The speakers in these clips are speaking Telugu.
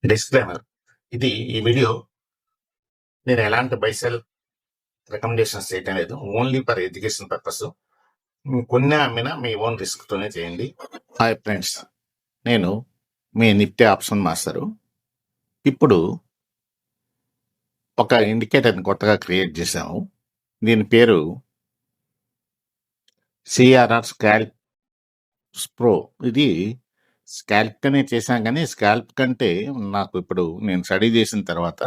డిస్క్లైమర్. ఈ వీడియో నేను ఎలాంటి బైసెల్ రికమెండేషన్స్ చేయటం లేదు. Only for education purpose. కొన్ని అమ్మినా మీ ఓన్ రిస్క్తోనే చేయండి. హాయ్ ఫ్రెండ్స్, నేను మీ నిఫ్టీ ఆప్షన్ మాస్టరు. ఇప్పుడు ఒక ఇండికేటర్ని కొత్తగా క్రియేట్ చేశాము. దీని పేరు సిఆర్ఆర్ స్కాల్ప్ ప్రో. ఇది స్కాల్ప్గానే చేశాం, కానీ స్కాల్ప్ కంటే నాకు ఇప్పుడు నేను స్టడీ చేసిన తర్వాత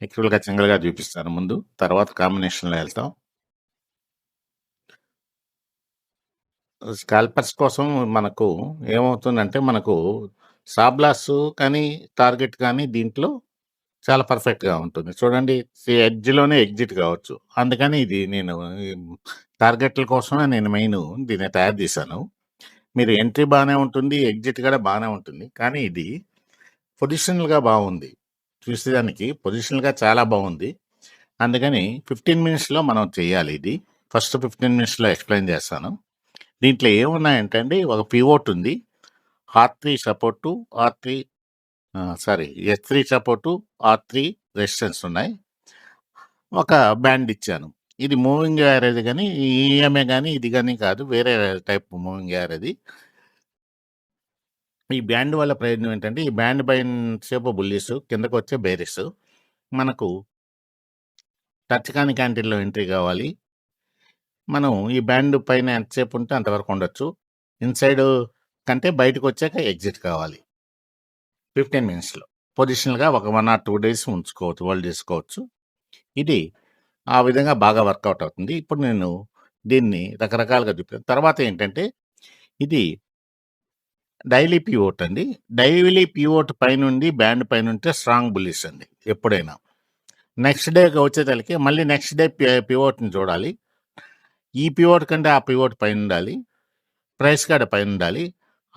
యాక్చువల్గా సింగిల్గా చూపిస్తాను ముందు, తర్వాత కాంబినేషన్లో వెళ్తాం. స్కాల్పర్స్ కోసం మనకు ఏమవుతుందంటే, మనకు సాబ్లాస్ కానీ టార్గెట్ కానీ దీంట్లో చాలా పర్ఫెక్ట్గా ఉంటుంది. చూడండి, ఎడ్జ్లోనే ఎగ్జిట్ కావచ్చు. అందుకని ఇది నేను టార్గెట్ల కోసమే నేను మెయిన్ దీన్ని తయారు చేశాను. మీరు ఎంట్రీ బాగానే ఉంటుంది, ఎగ్జిట్ కూడా బాగానే ఉంటుంది, కానీ ఇది పొజిషనల్గా బాగుంది. చూసేదానికి పొజిషనల్గా చాలా బాగుంది. అందుకని 15 మినిట్స్లో మనం చేయాలి. ఇది ఫస్ట్ 15 మినిట్స్లో ఎక్స్ప్లెయిన్ చేస్తాను. దీంట్లో ఏమున్నాయంటే అండి, ఒక పివోట్ ఉంది, R3 support, S3 support, R3 resistance ఉన్నాయి. ఒక బ్యాండ్ ఇచ్చాను. ఇది మూవింగ్ యావరేజ్, కానీ ఈఎంఏ కానీ ఇది కానీ కాదు, వేరే టైప్ మూవింగ్ యావరేజ్. ఈ బ్యాండ్ వల్ల ప్రయోజనం ఏంటంటే, ఈ బ్యాండ్ పైన సేపు బుల్లిస్, కిందకు వచ్చే బేరిస్. మనకు టచ్ కాని క్యాంటీన్లో ఎంట్రీ కావాలి. మనం ఈ బ్యాండ్ పైన ఎంతసేపు ఉంటే అంతవరకు ఉండొచ్చు. ఇన్సైడ్ కంటే బయటకు వచ్చాక ఎగ్జిట్ కావాలి 15 మినిట్స్లో. పొజిషనల్గా ఒక 1 or 2 days ఉంచుకోవచ్చు, హోల్డ్ చేసుకోవచ్చు. ఇది ఆ విధంగా బాగా వర్కౌట్ అవుతుంది. ఇప్పుడు నేను దీన్ని రకరకాలుగా చూపాను. తర్వాత ఏంటంటే, ఇది డైలీ పివోట్ అండి. డైలీ పివోట్ పైనుండి బ్యాండ్ పైన ఉంటే స్ట్రాంగ్ బుల్లిష్ అండి ఎప్పుడైనా. నెక్స్ట్ డేకి వచ్చేసరికి మళ్ళీ నెక్స్ట్ డే పివోట్ని చూడాలి. ఈ పివోట్ కంటే ఆ పివోట్ పైన ఉండాలి, ప్రైస్ కాడ పైన ఉండాలి.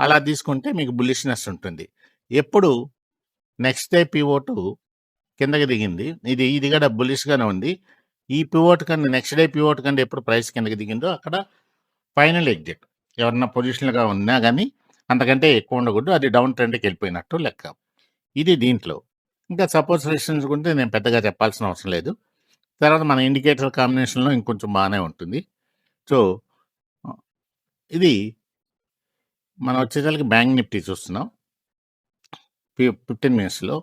అలా తీసుకుంటే మీకు బుల్లిష్నెస్ ఉంటుంది. ఎప్పుడు నెక్స్ట్ డే పివోటు కిందకి దిగింది, ఇది కూడా బుల్లిష్గానే ఉంది. ఈ పివోట్ కన్నా నెక్స్ట్ డే పివోట్ కంటే ఎప్పుడు ప్రైస్ కిందకి దిగిందో అక్కడ ఫైనల్ ఎగ్జిట్. ఎవరన్నా పొజిషన్గా ఉన్నా కానీ అంతకంటే ఎక్కువ ఉండకూడదు, అది డౌన్ ట్రెండ్కి వెళ్ళిపోయినట్టు లెక్క. ఇది దీంట్లో. ఇంకా సపోజ్ రెసిస్టెన్స్ గురించి నేను పెద్దగా చెప్పాల్సిన అవసరం లేదు. తర్వాత మన ఇండికేటర్ కాంబినేషన్లో ఇంకొంచెం బాగానే ఉంటుంది. సో ఇది మనం వచ్చేసరికి బ్యాంక్ నిఫ్టీ చూస్తున్నాం 15 మినిట్స్లో.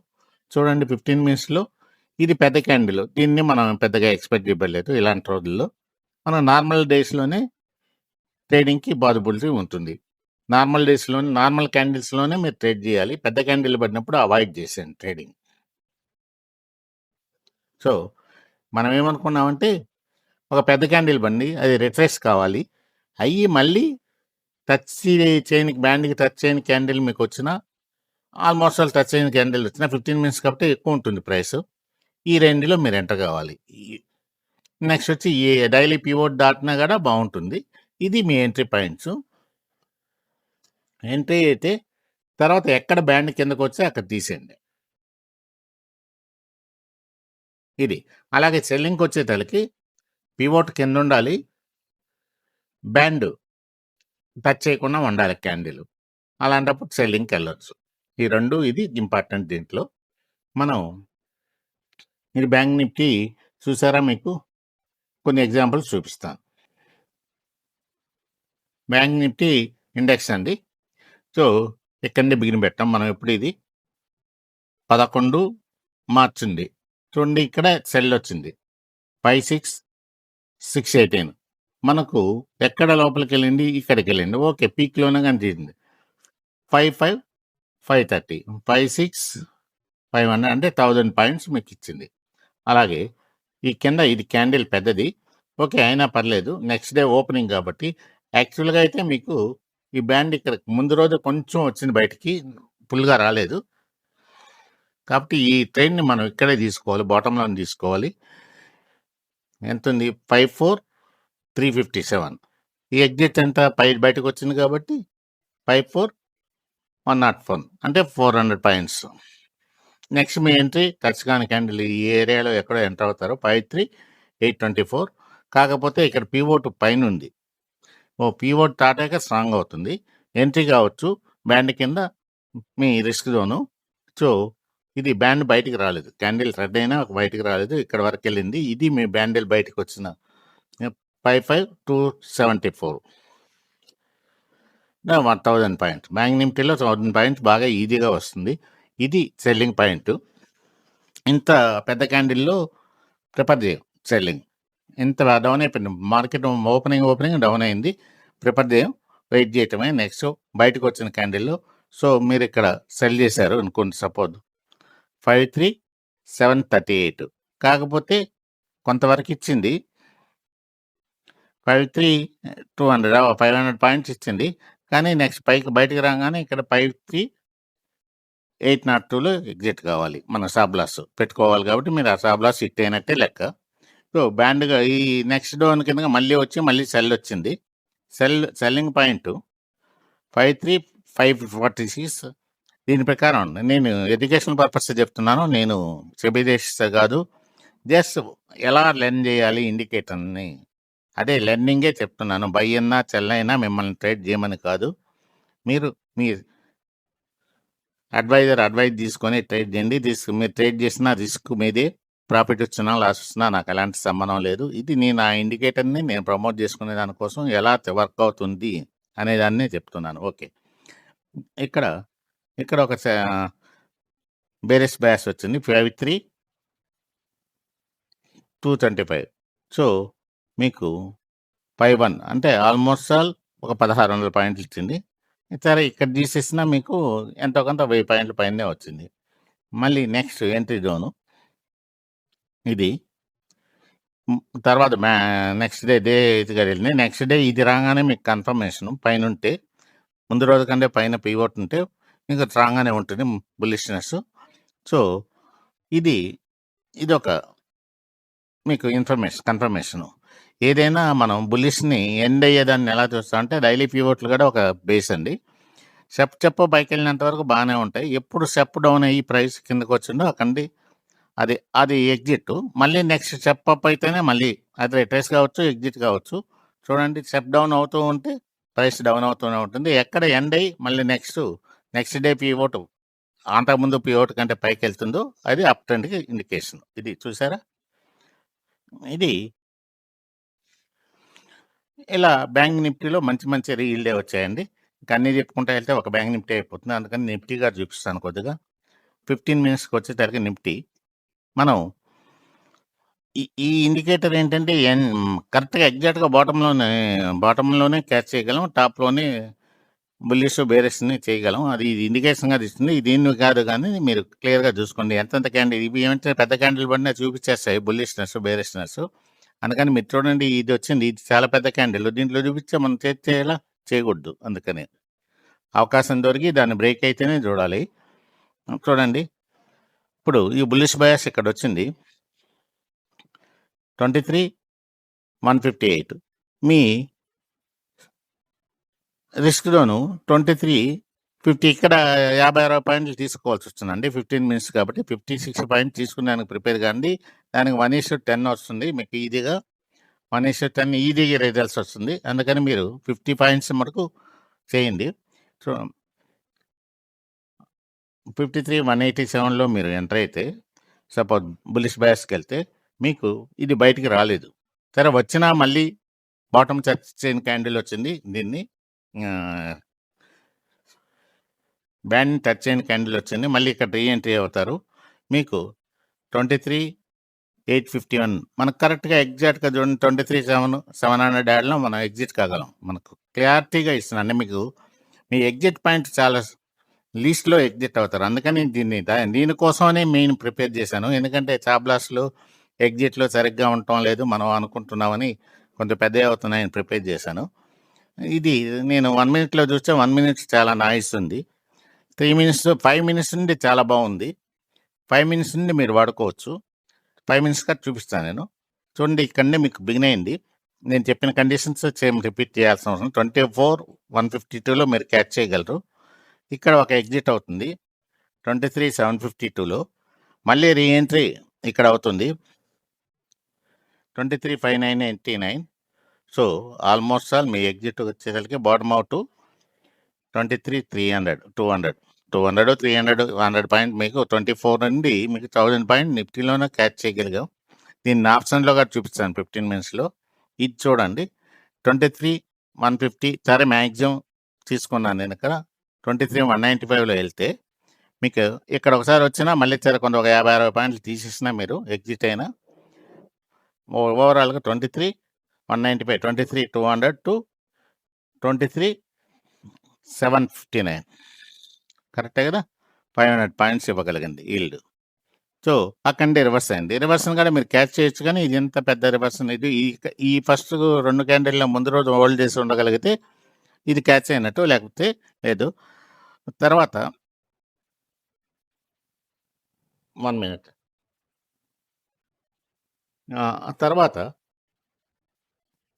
చూడండి, 15 మినిట్స్లో ఇది పెద్ద క్యాండిల్. దీన్ని మనం పెద్దగా ఎక్స్పెక్ట్ చేయలేదు. ఇలాంటి రోజుల్లో మనం నార్మల్ డేస్లోనే ట్రేడింగ్కి పాసిబిలిటీ ఉంటుంది. నార్మల్ డేస్లోనే, నార్మల్ క్యాండిల్స్లోనే మీరు ట్రేడ్ చేయాలి. పెద్ద క్యాండిల్ పడినప్పుడు అవాయిడ్ చేసేయండి ట్రేడింగ్. సో మనం ఏమనుకున్నామంటే, ఒక పెద్ద క్యాండిల్ బండి అది రిట్రేస్ కావాలి, అయ్యి మళ్ళీ టచ్ చేయని బ్యాండ్కి టచ్ చేయని క్యాండిల్ మీకు వచ్చిన, ఆల్మోస్ట్ ఆల్ టచ్ అయిన క్యాండిల్ వచ్చిన 15 మినిట్స్ కాబట్టి ఎక్కువ ఉంటుంది ప్రైస్. ఈ రేంజ్లో మీరు ఎంటర్ కావాలి. నెక్స్ట్ వచ్చి ఈ డైలీ పివోట్ దాటినా కూడా బాగుంటుంది. ఇది మీ ఎంట్రీ పాయింట్స్. ఎంట్రీ అయితే తర్వాత ఎక్కడ బ్యాండ్ కిందకు వచ్చి అక్కడ తీసేయండి. ఇది అలాగే సెల్లింగ్కి వచ్చేసరికి పివోట్ కింద ఉండాలి, బ్యాండ్ టచ్ చేయకుండా ఉండాలి క్యాండిల్. అలాంటప్పుడు సెల్లింగ్కి వెళ్ళొచ్చు. ఈ రెండు ఇది ఇంపార్టెంట్. దీంట్లో మనం ఇది బ్యాంక్ నిఫ్టీ చూసారా, మీకు కొన్ని ఎగ్జాంపుల్స్ చూపిస్తాను. బ్యాంక్ నిఫ్టీ ఇండెక్స్ అండి. సో ఇక్కడనే బిగిన పెట్టాం మనం. ఎప్పుడు ఇది 11 మార్చ్ ఉంది. చూడండి, ఇక్కడ సెల్ వచ్చింది 56,618. మనకు ఎక్కడ లోపలికి వెళ్ళింది, ఇక్కడికి వెళ్ళింది. ఓకే, పీక్లోనే కనిపించింది 55,530, 56,500 అంటే 1000 పాయింట్స్ మీకు ఇచ్చింది. అలాగే ఈ కింద ఇది క్యాండిల్ పెద్దది, ఓకే, అయినా పర్లేదు, నెక్స్ట్ డే ఓపెనింగ్ కాబట్టి. యాక్చువల్గా అయితే మీకు ఈ బ్యాండ్ ఇక్కడ ముందు రోజు కొంచెం వచ్చింది బయటికి, ఫుల్గా రాలేదు. కాబట్టి ఈ ట్రైన్ని మనం ఇక్కడే తీసుకోవాలి, బాటంలో తీసుకోవాలి. ఎంత ఉంది, 54,357. ఈ ఎగ్జిట్ ఎంత బయటకు వచ్చింది కాబట్టి 54,104 అంటే 400 పాయింట్స్. నెక్స్ట్ మీ ఎంట్రీ టచ్ కాని క్యాండిల్ ఈ ఏరియాలో ఎక్కడో ఎంటర్ అవుతారో 53,824. కాకపోతే ఇక్కడ పీవోట్ పైన ఉంది. పీవోట్ దాటాక స్ట్రాంగ్ అవుతుంది, ఎంట్రీ కావచ్చు. బ్యాండ్ కింద మీ రిస్క్ జోను. సో, ఇది బ్యాండ్ బయటికి రాలేదు. క్యాండిల్ రెడ్ అయినా బయటికి రాలేదు. ఇక్కడ వరకెళ్ళింది. ఇది మీ బ్యాండిల్ బయటికొచ్చిన 55,274 1000 పాయింట్స్. బ్యాంక్ నిఫ్టీలో 1000 పాయింట్స్ బాగా ఈజీగా వస్తుంది. ఇది సెల్లింగ్ పాయింట్. ఇంత పెద్ద క్యాండిల్‌లో ప్రిఫర్ చేయం సెల్లింగ్. ఇంత డౌన్ అయిపోయింది. మార్కెట్ ఓపెనింగ్ డౌన్ అయింది. ప్రిఫర్ చేయం. వెయిట్ చేయటమే. నెక్స్ట్ బయటకొచ్చిన క్యాండిల్‌లో సో, మీరిక్కడ సెల్ చేశారు అనుకోండి సపోజ్ 53,738 కాకపోతే కొంతవరకు ఇచ్చింది. 53,200 500 పాయింట్స్ ఇచ్చింది. కానీ నెక్స్ట్ బయటికి రాగానే ఇక్కడ 53,802లో ఎగ్జిట్ కావాలి. మన స్టాప్ లాస్ పెట్టుకోవాలి కాబట్టి మీరు ఆ స్టాప్ లాస్ హిట్ అయినట్టే లెక్క. సో, బ్యాండ్‌గా ఈ నెక్స్ట్ డౌన్ కిందగా మళ్ళీ సెల్ వచ్చింది. సెల్లింగ్ పాయింట్ 53,546 దీని ప్రకారం నేను ఎడ్యుకేషనల్ పర్పస్ చెప్తున్నాను. నేను సెబిదేశిస్తా కాదు. జస్ట్ ఎలా లెర్న్ చేయాలి ఇండికేటర్‌ని అదే లెర్నింగే చెప్తున్నాను. బై అయినా, సెల్ అయినా మిమ్మల్ని ట్రేడ్ చేయమని కాదు. మీరు మీ అడ్వైజ్ తీసుకొని ట్రేడ్ చేయండి. మీరు ట్రేడ్ చేసిన రిస్క్ మీదే. ప్రాఫిట్ వచ్చినా, లాస్ వచ్చినా నాకు ఎలాంటి సంబంధం లేదు. ఇది నేను ఆ ఇండికేటర్‌ని నేను ప్రమోట్ చేసుకునే దానికోసం ఎలా వర్క్ అవుతుంది అనేదాన్నే చెప్తున్నాను. ఓకే. ఇక్కడ ఒక బేరిష్ బయాస్ వచ్చింది 53,225 సో, మీకు 5-1 అంటే ఆల్మోస్ట్ ఆల్ ఒక 1600 పాయింట్లు ఇచ్చింది. సరే ఇక్కడ తీసేసినా మీకు ఎంతో కొంత 1000 పాయింట్ల పైనే వచ్చింది. మళ్ళీ నెక్స్ట్ ఎంట్రీ జోను ఇది. తర్వాత నెక్స్ట్ డే ఇదిగా వెళ్ళింది. నెక్స్ట్ డే ఇది రాగానే మీకు కన్ఫర్మేషన్ పైనుంటే ముందు రోజు కంటే పైన పీవోట్ ఉంటే ఇంకా స్ట్రాంగ్‌గానే ఉంటుంది బుల్లిష్‌నెస్. సో, ఇదొక మీకు కన్ఫర్మేషను. ఏదైనా మనం బుల్లిష్‌ని ఎండ్ అయ్యేదాన్ని ఎలా చూస్తామంటే డైలీ పీవోట్లు కూడా ఒక బేస్ అండి. స్టెప్ పైకెళ్ళినంత వరకు బాగానే ఉంటాయి. ఎప్పుడు స్టెప్ డౌన్ అయ్యి ప్రైస్ కిందకొచ్చిందో అక్కడి అది ఎగ్జిట్. మళ్ళీ నెక్స్ట్ స్టెప్ అప్ అయితేనే మళ్ళీ అది రిట్రేస్ కావచ్చు, ఎగ్జిట్ కావచ్చు. చూడండి స్టెప్ డౌన్ అవుతూ ఉంటే ప్రైస్ డౌన్ అవుతూనే ఉంటుంది. ఎక్కడ ఎండ్ అయ్యి మళ్ళీ నెక్స్ట్ డే పీవోట్ అంతకుముందు పీవోట్ కంటే పైకెళ్తుందో అది అప్ ట్రెండ్‌కి ఇండికేషన్. ఇది చూసారా? ఇది ఇలా బ్యాంక్ నిఫ్టీలో మంచి ఈల్డే వచ్చాయండి. ఇంక అన్నీ చెప్పుకుంటా వెళ్తే ఒక బ్యాంక్ నిఫ్టీ అయిపోతుంది. అందుకని నిఫ్టీ గారు చూపిస్తాను కొద్దిగా. 15 మినిట్స్‌కి వచ్చేసరికి నిఫ్టీ మనం ఈ ఇండికేటర్ ఏంటంటే కరెక్ట్‌గా ఎగ్జాక్ట్‌గా బాటమ్‌లోనే క్యాచ్ చేయగలం. టాప్‌లోనే బుల్లిష్, బేరిష్‌ని చేయగలం. అది ఇండికేషన్‌గా ఇస్తుంది. దీన్ని కాదు కానీ మీరు క్లియర్‌గా చూసుకోండి. ఎంతెంత క్యాండిల్ ఇవి ఏమంటే పెద్ద క్యాండిల్ పడినా చూపించేస్తాయి బుల్లిష్‌నెస్, బేరిష్‌నెస్. అందుకని మీరు చూడండి ఇది వచ్చింది. ఇది చాలా పెద్ద క్యాండిల్. దీంట్లో చూపిస్తే మనం చేయాలా? చేయకూడదు. అందుకని. అవకాశం దొరికి దాన్ని బ్రేక్ అయితేనే చూడాలి. చూడండి. ఇప్పుడు ఈ బుల్లిష్ బయాస్ ఇక్కడొచ్చింది. 23,158 మీ రిస్క్ జోను 23,50 ఇక్కడ 50-60 పాయింట్లు తీసుకోవాల్సి వస్తుందండి. 15 మినిట్స్ కాబట్టి 56 పాయింట్స్ తీసుకునేందుకు ప్రిపేర్ కాండి. దానికి 1:10 వస్తుంది. మీకు ఈజీగా 1:10 ఈజీగా రిజల్ట్స్ వస్తుంది. అందుకని మీరు 50 పాయింట్స్ వరకు చేయండి. సో, 53,187లో మీరు ఎంటర్ అయితే సపోజ్ బుల్లిష్ బయాస్‌కెళ్తే మీకు ఇది బయటికి రాలేదు. సరే వచ్చినా మళ్ళీ బాటమ్ టచ్ చేయని క్యాండిల్ వచ్చింది. దీన్ని బ్యాండ్‌ని టచ్ చేయని క్యాండిల్ వచ్చింది. మళ్ళీ ఇక్కడ రీఎంట్రీ అవుతారు. మీకు 23,851 మనకు కరెక్ట్‌గా ఎగ్జాక్ట్‌గా చూడండి 23,700 యాడ్‌లో మనం ఎగ్జిట్ కాగలం. మనకు క్లారిటీగా ఇస్తున్నాను. అంటే మీకు మీ ఎగ్జిట్ పాయింట్ చాలా లీస్ట్‌లో ఎగ్జిట్ అవుతారు. అందుకని దీనికోసమనే మెయిన్ ప్రిపేర్ చేశాను. ఎందుకంటే స్టాప్ లాస్‌లు, ఎగ్జిట్‌లు సరిగ్గా ఉండటం లేదు. మనం అనుకుంటున్నామని కొంచెం పెద్దవి అవుతున్నాయని ప్రిపేర్ చేశాను. ఇది నేను 1 మినిట్‌లో చూస్తే 1 మినిట్ చాలా నాయిస్ ఉంది. 3 మినిట్స్, 5 మినిట్స్ నుండి చాలా బాగుంది. 5 మినిట్స్ నుండి మీరు వాడుకోవచ్చు. 5 మినిట్స్ కట్ చూపిస్తాను నేను. చూడండి ఇక్కడనే మీకు బిగిన్ అయింది. నేను చెప్పిన కండిషన్స్ సేమ్ రిపీట్ చేయాల్సిన అవసరం 24,152లో మీరు క్యాచ్ చేయగలరు. ఇక్కడ ఒక ఎగ్జిట్ అవుతుంది 23,752లో. మళ్ళీ రీఎంట్రీ ఇక్కడ అవుతుంది 23,589. సో, ఆల్మోస్ట్ ఆల్ మీ ఎగ్జిట్ వచ్చేసరికి బాటమ్ అవుట్ 23,300, 200 200, 300, 100 పాయింట్ మీకు 24 నుండి మీకు 1000 పాయింట్ నిఫ్టీలోనే క్యాచ్ చేయగలిగాం. దీన్ని ఆప్షన్‌లో కూడా చూపిస్తాను 15 మినిట్స్‌లో. ఇది చూడండి 23, 150 సరే మ్యాక్సిమం తీసుకున్నాను నేనిక్కడ. 23, 195లో ఎళ్తే మీకు ఇక్కడ ఒకసారి వచ్చినా మళ్ళీ సరే కొంత ఒక 50, 60 పాయింట్లు తీసేసినా మీరు ఎగ్జిట్ అయినా ఓవరాల్‌గా 23, 195, 23, 200 టు 23, 759 కరెక్టే కదా! 500 పాయింట్స్ ఇవ్వగలిగింది ఈల్డ్. సో, అక్కడి నుండి రివర్స్ అయింది. రివర్స్‌ని కూడా మీరు క్యాచ్ చేయొచ్చు కానీ ఇది ఎంత పెద్ద రివర్స్ ఇది ఈ ఫస్ట్ 2 క్యాండిల్‌ల ముందు రోజు హోల్డ్ చేసి ఉండగలిగితే ఇది క్యాచ్ అయినట్టు, లేకపోతే లేదు. తర్వాత 1 మినిట్. తర్వాత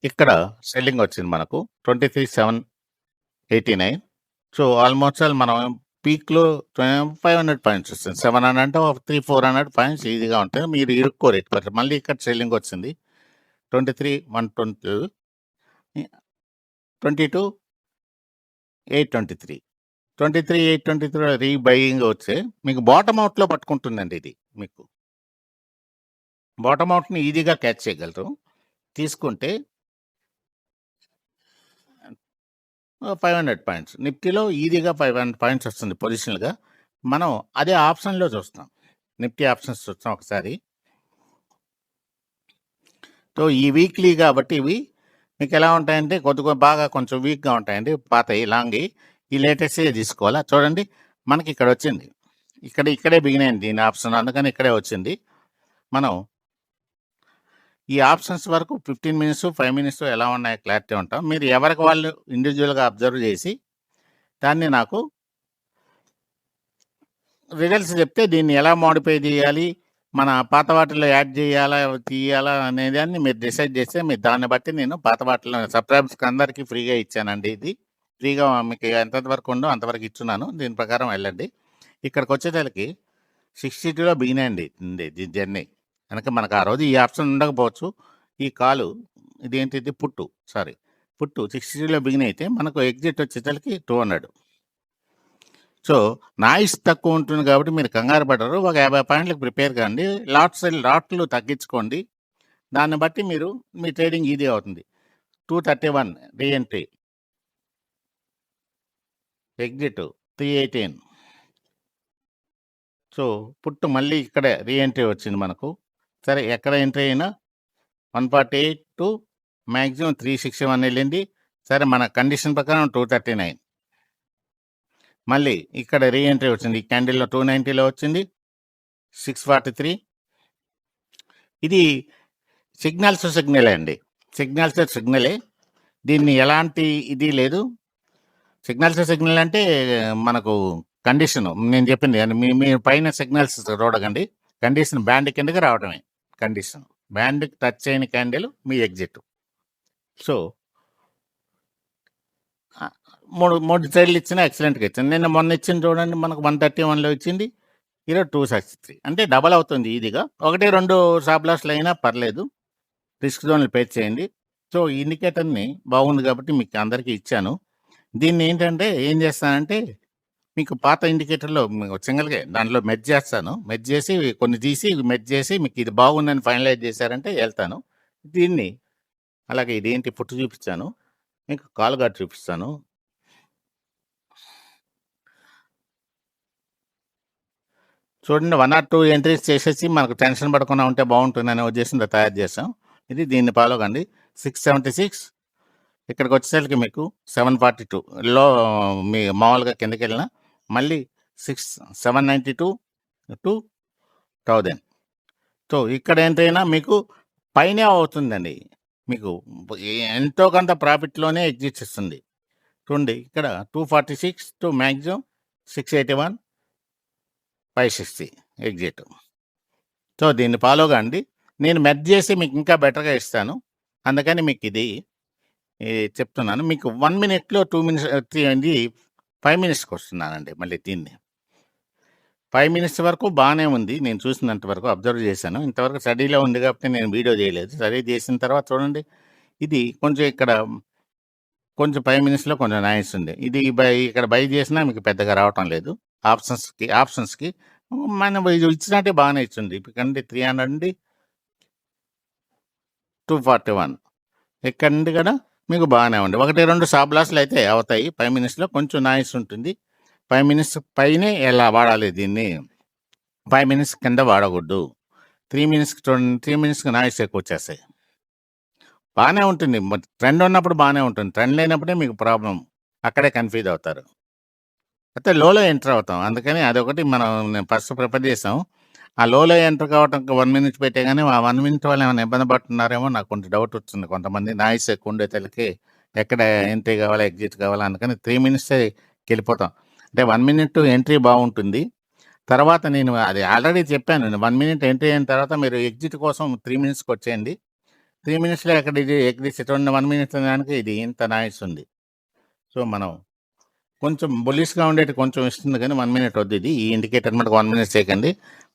ఇక్కడ సెల్లింగ్ వచ్చింది మనకు 23,789. సో, ఆల్మోస్ట్ ఆల్ మనం పీక్‌లో 500 పాయింట్స్ వస్తుంది. 700 అంటే ఒక 300, 400 పాయింట్స్ ఈజీగా ఉంటాయి. మీరు ఇరుక్కోరు ఎట్టి మళ్ళీ ఇక్కడ సెల్లింగ్ వచ్చింది. 23,120, 22,823. 23,823 రీబయింగ్ వచ్చే మీకు బాటమ్ అవుట్‌లో పట్టుకుంటుందండి ఇది మీకు. బాటమ్ అవుట్‌ని ఈజీగా క్యాచ్ చేయగలరు. తీసుకుంటే 500 పాయింట్స్. నిఫ్టీలో ఈజీగా 500 పాయింట్స్ వస్తుంది పొజిషనల్‌గా. మనం అదే ఆప్షన్‌లో చూస్తాం. నిఫ్టీ ఆప్షన్స్ చూస్తాం ఒకసారి. సో, ఈ వీక్లీ కాబట్టి ఇవి మీకు ఎలా ఉంటాయంటే బాగా కొంచెం వీక్‌గా ఉంటాయండి. పాతయి లాంగ్‌యి. ఈ లేటెస్ట్‌యే తీసుకోవాలా. చూడండి మనకి ఇక్కడ వచ్చింది. ఇక్కడే బిగిన్ దీని ఆప్షన్. అందుకని ఇక్కడే వచ్చింది. మనం ఈ ఆప్షన్స్ వరకు 15 మినిట్స్, 5 మినిట్స్ ఎలా ఉన్నాయో క్లారిటీ ఉంటాం. మీరు ఎవరికి వాళ్ళు ఇండివిడ్యువల్‌గా అబ్జర్వ్ చేసి దాన్ని నాకు రిజల్ట్స్ చెప్తే దీన్ని ఎలా మోడిఫై చేయాలి, మన పాత వాటిల్లో యాడ్ చేయాలా, తీయాలా అనేదాన్ని మీరు డిసైడ్ చేస్తే మీరు దాన్ని బట్టి నేను పాత వాటిలో సబ్‌స్క్రైబర్స్‌కి అందరికీ ఫ్రీగా ఇచ్చానండి ఇది. ఫ్రీగా మీకు ఎంతవరకు వరకు ఉందో అంతవరకు ఇచ్చున్నాను. దీని ప్రకారం వెళ్ళండి. ఇక్కడికొచ్చేసరికి 62లో బిగిన్ అయింది జర్నీ. కనుక మనకు ఆ రోజు ఈ ఆప్షన్ ఉండకపోవచ్చు. ఈ కాలు ఇదేంటిది పుట్టు 62లో బిగిన్ అయితే మనకు ఎగ్జిట్ వచ్చేసరికి 200. సో, నాయిస్ తక్కువ ఉంటుంది కాబట్టి మీరు కంగారు పడరు. ఒక 50 పాయింట్లకు ప్రిపేర్ కాండి. లాట్లు తగ్గించుకోండి. దాన్ని బట్టి మీ ట్రేడింగ్ ఈజీ అవుతుంది. 231 రీఎంట్రీ. ఎగ్జిట్ 318. సో, పుట్టు మళ్ళీ ఇక్కడే రీఎంట్రీ వచ్చింది మనకు. సరే ఎక్కడ ఎంట్రీ అయినా 148 టు మాక్సిమం 361 వెళ్ళింది. సరే మన కండిషన్ ప్రకారం 239. మళ్ళీ ఇక్కడ రీఎంట్రీ వచ్చింది. ఈ క్యాండిల్‌లో 290లో వచ్చింది. 643. ఇది సిగ్నలే అండి. సిగ్నలే. దీన్ని ఎలాంటి ఇది లేదు. సిగ్నల్ అంటే మనకు కండిషను. నేను చెప్పింది మీ పైన సిగ్నల్స్ చూడకండి. కండిషన్ బ్యాండ్ కిందకి రావడమే కండిషన్. బ్యాండ్‌కి టచ్ అయిన క్యాండిల్ మీ ఎగ్జిట్. సో, 3 సైడ్‌లు ఇచ్చినా ఎక్సలెంట్‌గా ఇచ్చింది. మొన్న ఇచ్చింది చూడండి మనకు 131లో ఇచ్చింది. ఈరోజు 263 అంటే డబల్ అవుతుంది ఈజీగా. 1, 2 స్టాప్ లాస్‌లు అయినా పర్లేదు. రిస్క్ జోన్‌లు పే చేయండి. సో, ఈ ఇండికేటర్‌ని బాగుంది కాబట్టి మీకు అందరికీ ఇచ్చాను. దీన్ని ఏంటంటే ఏం చేస్తానంటే మీకు పాత ఇండికేటర్‌లో సింగిల్‌గా దాంట్లో మెర్జ్ చేస్తాను. మెర్జ్ చేసి కొన్ని తీసి మెర్జ్ చేసి మీకు ఇది బాగుందని ఫైనలైజ్ చేశారంటే ఎళ్తాను. దీన్ని అలాగే ఇదేంటి పుట్టు చూపించాను. మీకు కాల్ గార్డ్ చూపిస్తాను. చూడండి 1 ఆర్ 2 ఎంట్రీస్ చేసేసి మనకు టెన్షన్ పడకుండా ఉంటే బాగుంటుందనే ఉద్దేశంతో తయారు చేసాం. దీన్ని ఫాలో కండి. 676 ఇక్కడికొచ్చేసరికి మీకు 742 మీ మామూలుగా కిందకెళ్ళినా మళ్ళీ 792 టు 1000. సో, ఇక్కడ ఏంటైనా మీకు పైనే అవుతుందండి. మీకు ఎంతో కొంత ప్రాఫిట్‌లోనే ఎగ్జిట్ ఇస్తుంది. చూడండి ఇక్కడ 246 టు మాక్సిమం 681, 560 ఎగ్జిట్. సో, దీన్ని ఫాలో కండి. నేను మెర్జ్ చేసి మీకు ఇంకా బెటర్‌గా ఇస్తాను. అందుకని మీకు ఇది చెప్తున్నాను. మీకు 1 మినిట్‌లో 2 మినిట్స్ 5 మినిట్స్‌కి వస్తున్నానండి మళ్ళీ దీన్ని. 5 మినిట్స్ వరకు బానే ఉంది. నేను చూసినంత వరకు అబ్జర్వ్ చేశాను. ఇంతవరకు స్టడీలో ఉంది కాబట్టి నేను వీడియో చేయలేదు. స్టడీ చేసిన తర్వాత చూడండి. ఇది కొంచెం ఇక్కడ 5 మినిట్స్‌లో కొంచెం నాయిస్ ఉంది. ఇక్కడ బై చేసినా మీకు పెద్దగా రావటం లేదు. ఆప్షన్స్‌కి మనం ఇది ఇచ్చినట్టే బాగానే ఇచ్చింది. ఇక్కడి 300 నుండి 241 ఇక్కడ నుండి కూడా మీకు బాగానే ఉంది. 1, 2 స్టాప్ లాస్‌లు అయితే అవుతాయి. 5 మినిట్స్‌లో కొంచెం నాయిస్ ఉంటుంది. 5 మినిట్స్ పైనే ఎలా వాడాలి దీన్ని. 5 మినిట్స్ కింద వాడకూడదు. 3 మినిట్స్‌కి నాయిస్ ఎక్కువొచ్చేస్తాయి. బానే ఉంటుంది. ట్రెండ్ ఉన్నప్పుడు బానే ఉంటుంది. ట్రెండ్ లేనప్పుడే మీకు ప్రాబ్లమ్. అక్కడే కన్‌ఫ్యూజ్ అవుతారు. అయితే లోలో ఎంటర్ అవుతాం. అందుకని అదొకటి మనం ఫస్ట్ ప్రిఫర్ చేసాం. ఆ లోలో ఎంటర్ కావటంకి 1 మినిట్ పెట్టే గాని, ఆ 1 మినిట్ వల్ల ఏమైనా ఇబ్బంది పడుతున్నారేమో నాకు కొంచెం డౌట్ వచ్చింది. కొంతమంది నాయిస్ ఎక్కువ ఉండేసరికి ఎక్కడ ఎంట్రీ కావాలా, ఎగ్జిట్ కావాలా అందుకని 3 మినిట్సేకెళ్ళిపోతాం. అంటే 1 మినిట్ ఎంట్రీ బావుంటుంది. తర్వాత నేను అది ఆల్రెడీ చెప్పాను. 1 మినిట్ ఎంట్రీ అయిన తర్వాత మీరు ఎగ్జిట్ కోసం 3 మినిట్స్‌కొచ్చేయండి. 3 మినిట్స్‌లో ఎక్కడ ఇది ఎగ్జిట్ చూడండి 1 మినిట్ దానికి ఇది ఇంత నాయిస్ ఉంది. సో, మనం కొంచెం బుల్లిష్‌గా ఉండేటి కొంచెం ఇస్తుంది గానీ 1 మినిట్ వద్దిది. ఈ ఇండికేటర్ మటుకు 1 మినిట్ చేయకండి.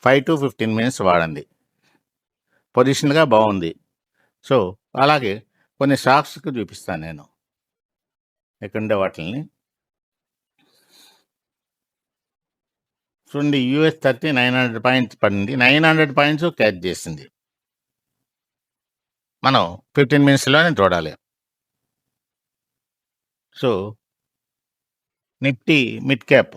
5-15 మినిట్స్ వాడండి. పొజిషన్‌గా బావుంది. సో, అలాగే కొన్ని స్టాక్స్‌కి చూపిస్తాను నేను. ఇక్కడుండే వాటిల్ని. చూడండి యూఎస్ 30 900 పాయింట్స్ పడింది. 900 పాయింట్స్ క్యాచ్ చేసింది. మనం 15 మినిట్స్‌లోనే చూడాలి. So, Nifty mid cap.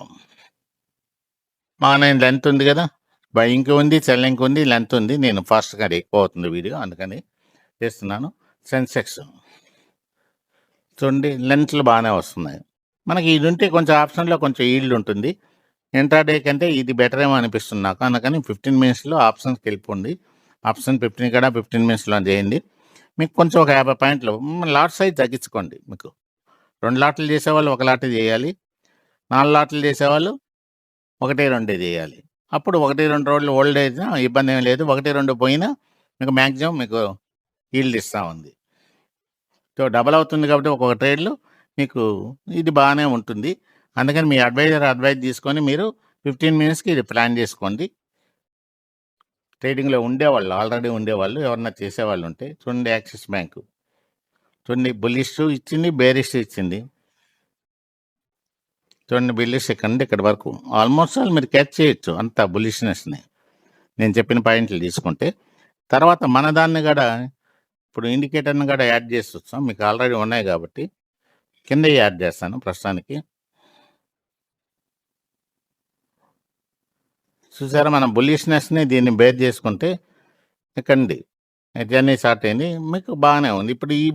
బాగానే లెంత్ ఉంది గదా! బయింగ్‌కి ఉంది, సెల్లింగ్‌కి ఉంది, లెంత్ ఉంది. నేను ఫాస్ట్‌గా ఎక్కువ అవుతుంది వీడియో అందుకని చేస్తున్నాను. సెన్సెక్స్ చూడండి లెంత్‌లు బాగానే వస్తున్నాయి. మనకి ఇది ఉంటే కొంచెం ఆప్షన్‌లో కొంచెం ఈల్డ్ ఉంటుంది. ఇంట్రాడే కంటే ఇది బెటర్ ఏమో అనిపిస్తుంది నాకు. అందుకని 15 మినిట్స్‌లో ఆప్షన్స్‌కెళ్ళిపోండి. ఆప్షన్ 15 కూడా 15 మినిట్స్‌లో చేయండి. మీకు కొంచెం ఒక 50 పాయింట్లు లాట్ సైజ్ తగ్గించుకోండి మీకు. 2 లాట్లు చేసేవాళ్ళు 1 లాటే చేయాలి. 4 లాట్లు చేసేవాళ్ళు 1, 2 చేయాలి. అప్పుడు 1, 2 రోజులు హోల్డ్ అయినా ఇబ్బంది ఏమి లేదు. 1, 2 పోయినా మీకు మాక్సిమం మీకు ఈల్డ్ ఇస్తా ఉంది. సో, డబల్ అవుతుంది కాబట్టి ఒక్కొక్క ట్రేడ్‌లో మీకు ఇది బాగానే ఉంటుంది. అందుకని మీ అడ్వైజ్ తీసుకొని మీరు 15 మినిట్స్‌కి ఇది ప్లాన్ చేసుకోండి. ట్రేడింగ్‌లో ఉండేవాళ్ళు ఆల్రెడీ ఉండేవాళ్ళు ఎవరన్నా చేసేవాళ్ళు ఉంటే చూడండి యాక్సిస్ బ్యాంకు. చూడండి బుల్లిష్ ఇచ్చింది, బేరిష్ ఇచ్చింది. చూడండి బుల్లిష్ ఇక్కడ నుండి ఇక్కడి వరకు ఆల్మోస్ట్ ఆల్ మీరు క్యాచ్ చేయొచ్చు అంత బుల్లిష్‌నెస్‌ని. నేను చెప్పిన పాయింట్లు తీసుకుంటే. తర్వాత మన దాన్ని కూడా ఇప్పుడు ఇండికేటర్‌ని కూడా యాడ్ చేసొచ్చాం. మీకు ఆల్రెడీ ఉన్నాయి కాబట్టి కింద యాడ్ చేస్తాను ప్రస్తుతానికి. చూసారా మనం బుల్లిష్‌నెస్‌ని దీన్ని బేర్ చేసుకుంటే ఇక్కడండి జర్నీ స్టార్ట్ అయింది. మీకు బాగానే ఉంది. ఇప్పుడు ఈ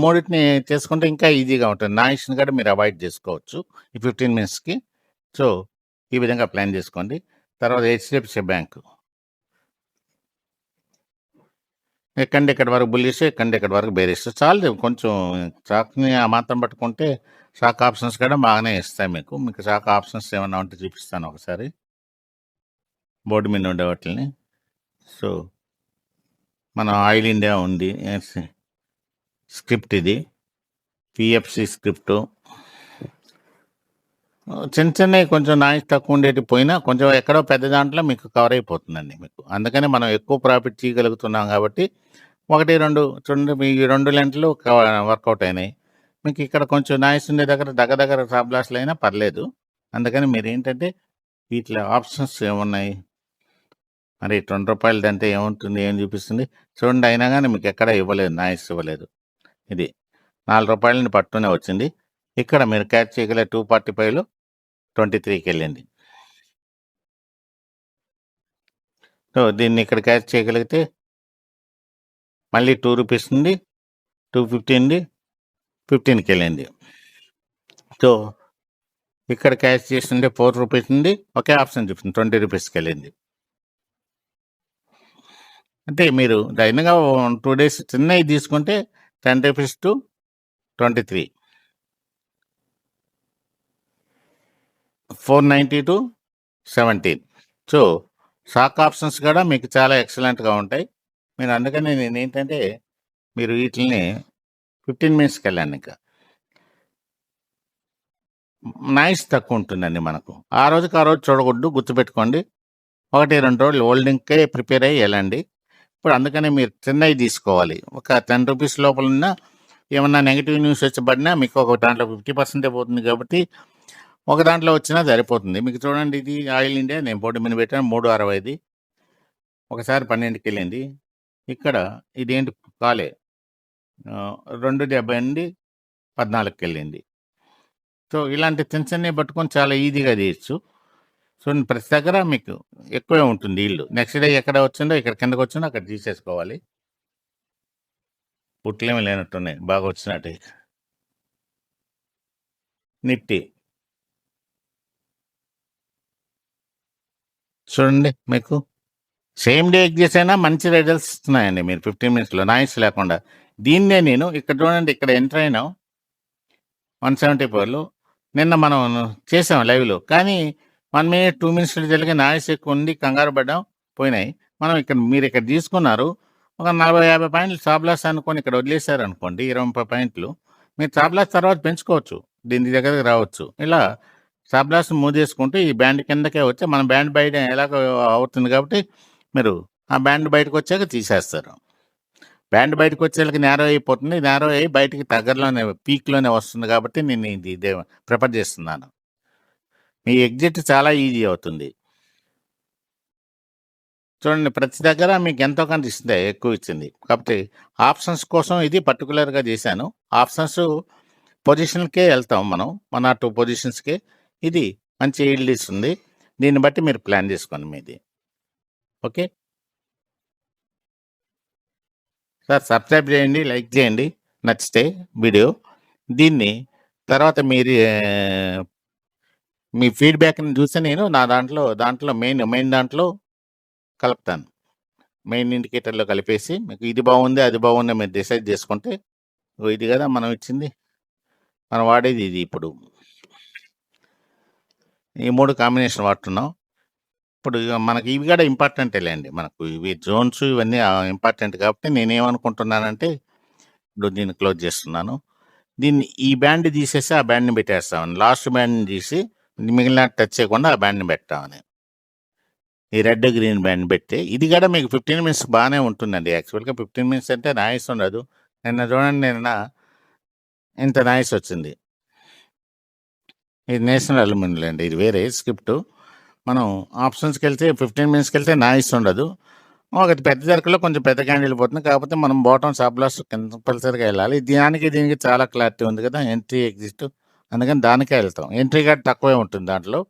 మూడిటిని చేసుకుంటే ఇంకా ఈజీగా ఉంటుంది. నాయిస్‌ని కూడా మీరు అవాయిడ్ చేసుకోవచ్చు. ఈ 15 మినిట్స్‌కి. సో, ఈ విధంగా ప్లాన్ చేసుకోండి. తర్వాత హెచ్‌డిఎఫ్‌సి బ్యాంకు. ఎక్కండి ఇక్కడి వరకు బుల్లిష్, ఎక్కండి ఇక్కడి వరకు బేరిష్. చాలు కొంచెం స్టాక్‌ని ఆ మాత్రం పట్టుకుంటే స్టాక్ ఆప్షన్స్ కూడా బాగానే ఇస్తాయి మీకు. మీకు స్టాక్ ఆప్షన్స్ ఏమన్నా ఉంటే చూపిస్తాను ఒకసారి. బోర్డ్ మీద ఉండే వాటిల్ని. సో, మన ఆయిల్ ఇండియా ఉంది. స్క్రిప్ట్ ఇది. PFC script. చిన్నయి కొంచెం నాయిస్ తక్కువ ఉండేటివి పోయినా కొంచెం ఎక్కడో పెద్ద దాంట్లో మీకు కవర్ అయిపోతుందండి మీకు. అందుకని మనం ఎక్కువ ప్రాఫిట్ తీయగలుగుతున్నాం కాబట్టి 1, 2 చూడండి మీ 2 లెంట్లు వర్కౌట్ అయినాయి. మీకు ఇక్కడ కొంచెం నాయిస్ ఉండే దగ్గర స్టాప్ లాస్‌లు అయినా పర్లేదు. అందుకని మీరేంటంటే వీటిలో ఆప్షన్స్ ఏమున్నాయి? మరి రూ. 20 ఏముంటుంది? ఏం చూపిస్తుంది? చూడండి అయినా గాని మీకు ఎక్కడ ఇవ్వలేదు. నాయిస్ ఇవ్వలేదు. ఇది రూ. 4 పట్టునే వచ్చింది. ఇక్కడ మీరు క్యాచ్ చేయగల 245లో 23కెళ్ళింది. సో, దీన్ని ఇక్కడ క్యాచ్ చేయగలిగితే మళ్ళీ రూ. 2 నుండి 250 నుండి 15కెళ్ళింది. సో, ఇక్కడ క్యాచ్ చేస్తుంటే రూ. 4 నుండి ఒకే ఆప్షన్ చూపిస్తుంది. 20 రూపీస్‌కెళ్ళింది. అంటే మీరు లైన్‌గా 2 డేస్ చిన్నయి తీసుకుంటే రూ. 10 టు 23. 490-17. సో, స్టాక్ ఆప్షన్స్ కూడా మీకు చాలా ఎక్సలెంట్‌గా ఉంటాయి. మీరు అందుకని నేనేంటంటే మీరు వీటిల్ని 15 మినిట్స్‌కెళ్ళండి ఇంకా. నాయిస్ తక్కువ ఉంటుందండి మనకు. ఆ రోజుకి ఆ రోజు చూడకూడదు గుర్తుపెట్టుకోండి. 1, 2 రోజులు హోల్డింగ్‌కే ప్రిపేర్ అయ్యి ఎళ్ళండి. ఇప్పుడు అందుకనే మీరు చిన్నయి తీసుకోవాలి. ఒక రూ. 10 లోపలున్న ఏమన్నా నెగెటివ్ న్యూస్ వచ్చి పడినా మీకు ఒక దాంట్లో 50% పోతుంది కాబట్టి ఒక దాంట్లో వచ్చినా సరిపోతుంది. మీకు చూడండి ఇది ఆయిల్ ఇండియా నేను బోర్డు మీద పెట్టాను 360 ఒకసారి 12కెళ్ళింది. ఇక్కడ ఇదేంటి కాలే 2:70 నుండి 14కెళ్ళింది. సో, ఇలాంటి చిన్న చిన్నవి పట్టుకొని చాలా ఈజీగా చేయొచ్చు. సో, ప్రతి దగ్గర మీకు ఎక్కువే ఉంటుంది ఈల్డ్. నెక్స్ట్ డే ఎక్కడ వచ్చిందో ఇక్కడ కిందకొచ్చిందో అక్కడ తీసేసుకోవాలి. పుట్లేమి లేనట్టున్నాయి. బాగా వచ్చినట్టే. నిఫ్టీ. చూడండి మీకు సేమ్ డే ఎగ్జిట్స్ అయినా మంచి రిజల్ట్స్ ఇస్తున్నాయండి మీరు 15 మినిట్స్‌లో నాయిస్ లేకుండా. దీన్నే నేను ఇక్కడ చూడండి ఇక్కడ ఎంటర్ అయినాం 174లో. నిన్న మనం చేసాం లైవ్‌లో. కానీ 1 మినిట్, 2 మినిట్స్ రిజల్ట్‌కి నాయిస్ ఎక్కువ ఉంది. కంగారు పడ్డాం. పోయినాయి. మనం మీరు ఇక్కడ తీసుకున్నారు. ఒక 40, 50 పాయింట్లు స్టాప్ లాస్ అనుకోని ఇక్కడ వదిలేసారనుకోండి 20, 30 పాయింట్లు. మీరు స్టాప్ లాస్ తర్వాత పెంచుకోవచ్చు. దీని దగ్గరికి రావచ్చు. ఇలా స్టాప్ లాస్ మూవ్ చేసుకుంటూ ఈ బ్యాండ్ కిందకే వచ్చి మన బ్యాండ్ బయట ఎలాగో అవుతుంది కాబట్టి మీరు ఆ బ్యాండ్ బయటకొచ్చాక తీసేస్తారు. బ్యాండ్ బయటకొచ్చేళ్ళకి నేరో అయిపోతుంది. నేరో అయ్యి బయటికి దగ్గరలోనే పీక్‌లోనే వస్తుంది కాబట్టి నేను ఇదే ప్రిఫర్ చేస్తున్నాను. మీ ఎగ్జిట్ చాలా ఈజీ అవుతుంది. చూడండి ప్రతి దగ్గర మీకు ఎంతో కొంత ఇస్తుంది. ఎక్కువ ఇచ్చింది. కాకపోతే ఆప్షన్స్ కోసం ఇది పర్టిక్యులర్‌గా చేశాను. ఆప్షన్స్ పొజిషన్‌కే వెళ్తాం మనం. 1 ఆర్ 2 పొజిషన్స్‌కే. ఇది మంచి ఈల్డ్ ఇస్తుంది. దీన్ని బట్టి మీరు ప్లాన్ చేసుకోండి మీది. ఓకే. సార్ సబ్స్క్రైబ్ చేయండి, లైక్ చేయండి నచ్చితే వీడియో. దీన్ని తర్వాత మీ ఫీడ్‌బ్యాక్‌ని చూసి నేను నా దాంట్లో మెయిన్ దాంట్లో కలుపుతాను. మెయిన్ ఇండికేటర్‌లో కలిపేసి మీకు ఇది బాగుంది, అది బాగుంది మీరు డిసైడ్ చేసుకుంటే ఇది కదా మనం ఇచ్చింది. మనం వాడేది ఇది ఇప్పుడు. ఈ 3 కాంబినేషన్ వాడుతున్నాం. ఇప్పుడు మనకి ఇవి కూడా ఇంపార్టెంటేలేండి. మనకు ఇవి జోన్స్ ఇవన్నీ ఇంపార్టెంట్ కాబట్టి నేనేమనుకుంటున్నానంటే ఇప్పుడు దీన్ని క్లోజ్ చేస్తున్నాను. దీన్ని ఈ బ్యాండ్ తీసేసి ఆ బ్యాండ్‌ని పెట్టేస్తామని. లాస్ట్ బ్యాండ్‌ని తీసి మిగిలిన టచ్ చేయకుండా ఆ బ్యాండ్‌ని పెట్టామని. ఈ రెడ్, గ్రీన్ బ్యాండ్ పెట్టి ఇది కూడా మీకు 15 మినిట్స్ బాగానే ఉంటుందండి. యాక్చువల్‌గా 15 మినిట్స్ అంటే నాయిస్ ఉండదు. నిన్న చూడండి ఇంత నాయిస్ వచ్చింది. ఇది నేషనల్ అల్యూమినియం అండి. ఇది వేరే స్క్రిప్ట్. మనం ఆప్షన్స్‌కెళ్తే 15 మినిట్స్‌కెళ్తే నాయిస్ ఉండదు. ఒకటి పెద్ద సర్కిల్‌లో కొంచెం పెద్ద క్యాండిల్ వెళ్ళిపోతుంది. కాకపోతే మనం బాటమ్ స్టాప్ లాస్ కంపల్సరీగా వెళ్ళాలి. దీనికి చాలా క్లారిటీ ఉంది కదా! Entry, exit. అందుకని దానికే వెళ్తాం. ఎంట్రీ కూడా తక్కువే ఉంటుంది దాంట్లో.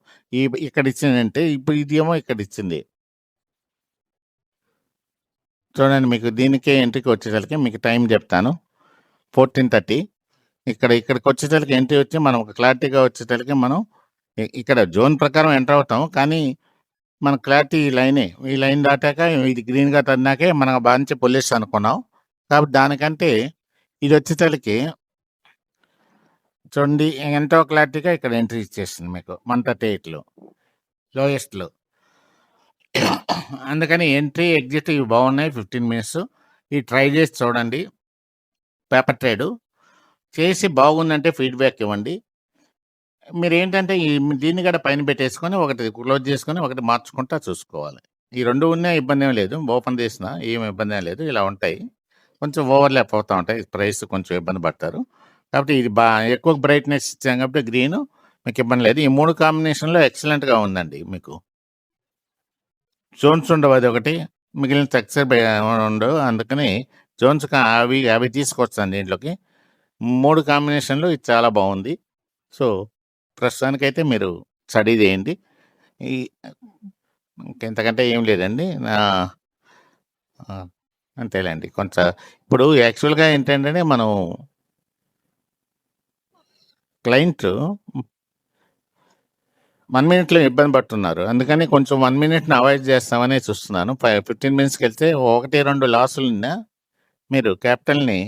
ఇక్కడ ఇచ్చిన ఎంట్రీ ఇప్పుడు ఇదేమో ఇక్కడ ఇచ్చింది. చూడండి మీకు దీనికే ఎంట్రీకి వచ్చేసరికి మీకు టైం చెప్తాను. 14:30 ఇక్కడికి వచ్చేసరికి ఎంట్రీ వచ్చి మనం ఒక క్లారిటీగా వచ్చేసరికి మనం ఇక్కడ జోన్ ప్రకారం ఎంటర్ అవుతాం. కానీ మన క్లారిటీ ఈ లైనే. ఈ లైన్ దాటాక ఇది గ్రీన్‌గా తన్నాకే మనం మంచి పొజిషన్స్ అనుకున్నాం. కాబట్టి దానికంటే ఇది వచ్చేసరికి చూడండి ఎంతో క్లారిటీగా ఇక్కడ ఎంట్రీ ఇచ్చేసింది మీకు 138లో లోయెస్ట్‌లో. అందుకని ఎంట్రీ, ఎగ్జిట్ ఇవి బాగున్నాయి 15 మినిట్స్. ఇవి ట్రై చేసి చూడండి. పేపర్ ట్రేడు చేసి బాగుందంటే ఫీడ్‌బ్యాక్ ఇవ్వండి. మీరేంటంటే దీన్ని కూడా పైన పెట్టేసుకొని ఒకటి క్లోజ్ చేసుకొని ఒకటి మార్చుకుంటా చూసుకోవాలి. ఈ 2 ఉన్నా ఇబ్బంది ఏమి లేదు. ఓపెన్ చేసినా ఏమి ఇబ్బంది ఏం లేదు. ఇలా ఉంటాయి. కొంచెం ఓవర్‌లాప్ అవుతా ఉంటాయి. ప్రైస్ కొంచెం ఇబ్బంది పడతారు. కాబట్టి ఇది ఎక్కువ బ్రైట్‌నెస్ ఇచ్చాం కాబట్టి గ్రీను మీకు ఇబ్బంది లేదు. ఈ 3 కాంబినేషన్‌లో ఎక్సలెంట్‌గా ఉందండి మీకు. జోన్స్ ఉండవు అదొకటి. మిగిలిన స్ట్రక్చర్ ఉండవు. అందుకని జోన్స్ అవి తీసుకొస్తాను దీంట్లోకి. 3 కాంబినేషన్‌లో ఇది చాలా బాగుంది. సో, ప్రస్తుతానికైతే మీరు స్టడీ చేయండి. ఇంకెంతకంటే ఏం లేదండి. అంతేలేండి. ఇప్పుడు యాక్చువల్‌గా ఏంటంటే మనం క్లయింట్ 1 మినిట్‌లో ఇబ్బంది పడుతున్నారు. అందుకని కొంచెం 1 మినిట్‌ని అవాయిడ్ చేస్తామనే చూస్తున్నాను. 15 మినిట్స్‌కెళ్తే 1, 2 లాసులున్నా మీరు క్యాపిటల్‌ని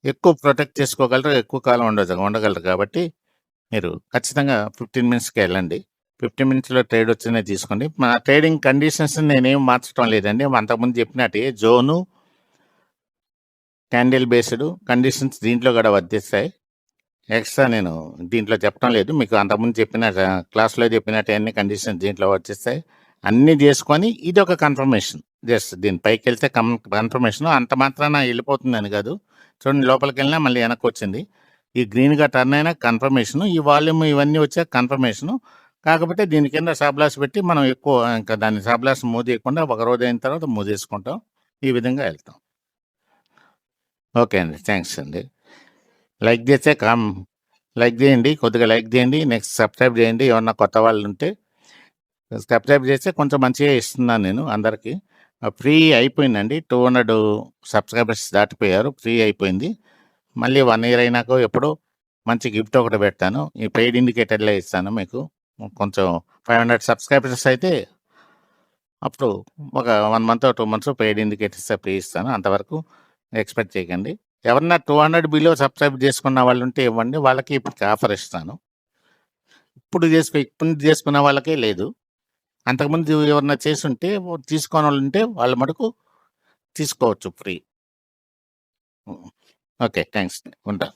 ఎక్కువ ప్రొటెక్ట్ చేసుకోగలరు. ఎక్కువ కాలం ఉండగలరు కాబట్టి మీరు ఖచ్చితంగా 15 మినిట్స్‌కే వెళ్ళండి. 15 మినిట్స్‌లో ట్రేడ్ వచ్చిందే తీసుకోండి. మన ట్రేడింగ్ కండిషన్స్ నేనేం మార్చడం లేదండి. అంతకుముందు చెప్పినట్టే జోను, క్యాండిల్ బేస్డ్ కండిషన్స్ దీంట్లో కూడా వర్తిస్తాయి. ఎక్స్ట్రా నేను దీంట్లో చెప్పడం లేదు. మీకు అంతకుముందు క్లాస్‌లో చెప్పినట్టు అన్ని కండిషన్స్ దీంట్లో వర్తిస్తాయి. అన్నీ చేసుకొని ఇదొక కన్ఫర్మేషన్. జస్ట్ దీని పైకెళ్తే కన్ఫర్మేషన్. అంత మాత్రాన వెళ్ళిపోతుందని కాదు. చూడండి లోపలికెళ్ళినా మళ్ళీ వెనక్కొచ్చింది. ఈ గ్రీన్‌గా టర్న్ అయినా కన్ఫర్మేషను. ఈ వాల్యూమ్ ఇవన్నీ వచ్చాక కన్ఫర్మేషను. కాకపోతే దీని కింద స్టాప్ లాస్ పెట్టి మనం ఎక్కువ ఇంకా దాన్ని స్టాప్ లాస్ మూవ్ చేయకుండా ఒక రోజు అయిన తర్వాత మూవ్ చేసుకుంటాం. ఈ విధంగా వెళ్తాం. ఓకే అండి. థాంక్స్ అండి. లైక్ చేస్తే లైక్ చేయండి. కొద్దిగా లైక్ చేయండి. నెక్స్ట్ సబ్స్క్రైబ్ చేయండి. ఏమన్నా కొత్త వాళ్ళుంటే. సబ్స్క్రైబ్ చేస్తే కొంచెం మంచిగా ఇస్తున్నాను నేను అందరికి. ఫ్రీ అయిపోయిందండి. 200 సబ్స్క్రైబర్స్ దాటిపోయారు. ఫ్రీ అయిపోయింది. మళ్ళీ 1 ఇయర్ అయినాకో ఎప్పుడో మంచి గిఫ్ట్ ఒకటి పెడతాను. ఈ పెయిడ్ ఇండికేటర్‌లే ఇస్తాను మీకు. కొంచెం 500 సబ్స్క్రైబర్స్ అయితే అప్పుడు ఒక 1 month, 2 months paid indicators free ఇస్తాను. అంతవరకు ఎక్స్‌పెక్ట్ చేయకండి. ఎవరన్నా 200 బిలో సబ్స్క్రైబ్ చేసుకున్న వాళ్ళుంటే ఇవ్వండి. వాళ్ళకి ఇప్పటికి ఆఫర్ ఇస్తాను. ఇప్పుడు చేసుకున్న వాళ్ళకే లేదు. అంతకుముందు ఎవరన్నా చేసుంటే తీసుకోనోళ్ళుంటే వాళ్ళ మటుకు తీసుకోవచ్చు ఫ్రీ. ఓకే. థాంక్స్. ఉంటా.